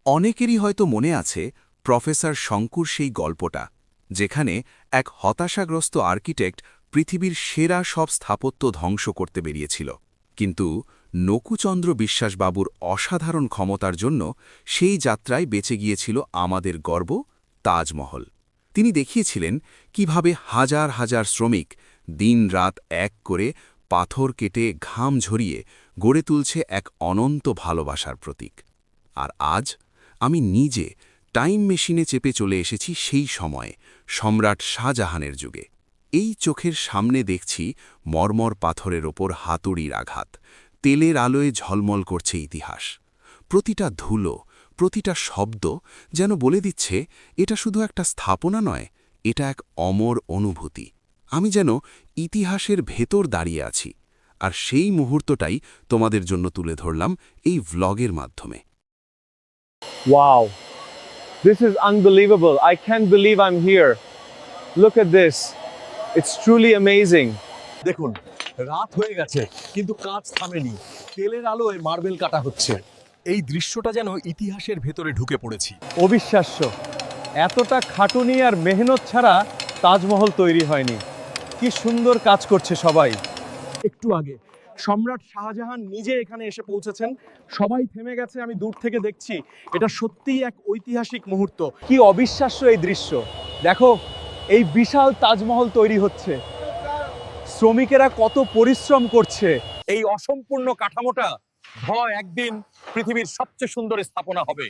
অনেকেরই হয়তো মনে আছে প্রফেসর শঙ্কুর সেই গল্পটা, যেখানে এক হতাশাগ্রস্ত আর্কিটেক্ট পৃথিবীর সেরা সব স্থাপত্য ধ্বংস করতে বেরিয়েছিল, কিন্তু নকুচন্দ্র বিশ্বাসবাবুর অসাধারণ ক্ষমতার জন্য সেই যাত্রায় বেঁচে গিয়েছিল আমাদের গর্ব তাজমহল। তিনি দেখিয়েছিলেন কিভাবে হাজার হাজার শ্রমিক দিন-রাত এক করে পাথর কেটে ঘাম ঝরিয়ে গড়ে তুলছে এক অনন্ত ভালোবাসার প্রতীক। আর আজ আমি নিজে টাইম মেশিনে চেপে চলে এসেছি সেই সময়ে, সম্রাট শাহজাহানের যুগে। এই চোখের সামনে দেখছি মর্মর পাথরের ওপর হাতুড়ির আঘাত, তেলের আলোয় ঝলমল করছে ইতিহাস। প্রতিটা ধুলো, প্রতিটা শব্দ যেন বলে দিচ্ছে এটা শুধু একটা স্থাপনা নয়, এটা এক অমর অনুভূতি। আমি যেন ইতিহাসের ভেতর দাঁড়িয়ে আছি, আর সেই মুহূর্তটাই তোমাদের জন্য তুলে ধরলাম এই ভ্লগের মাধ্যমে। Wow, this is unbelievable. I can't believe I'm here. Look at this. It's truly amazing. দেখুন, রাত হয়ে গেছে কিন্তু কাজ থামেনি। তেলের আলোয় মার্বেল কাটা হচ্ছে। এই দৃশ্যটা যেন ইতিহাসের ভেতরে ঢুকে পড়েছি। অবিশ্বাস্য, এতটা খাটুনি আর মেহনত ছাড়া তাজমহল তৈরি হয়নি। কি সুন্দর কাজ করছে সবাই। একটু আগে সম্রাট শাহজাহান নিজে এখানে এসে পৌঁছেছেন। সবাই থেমে গেছে, আমি দূর থেকে দেখছি। এটা সত্যিই এক ঐতিহাসিক মুহূর্ত। কি অবিশ্বাস্য এই দৃশ্য। দেখো, এই বিশাল তাজমহল তৈরি হচ্ছে, শ্রমিকেরা কত পরিশ্রম করছে। এই অসম্পূর্ণ কাঠামোটা হয় একদিন পৃথিবীর সবচেয়ে সুন্দর স্থাপনা হবে।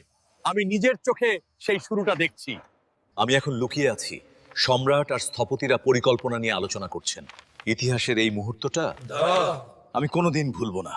আমি নিজের চোখে সেই শুরুটা দেখছি। আমি এখন লুকিয়ে আছি। সম্রাট আর স্থপতিরা পরিকল্পনা নিয়ে আলোচনা করছেন। ইতিহাসের এই মুহূর্তটা আমি কোনোদিন ভুলবো না।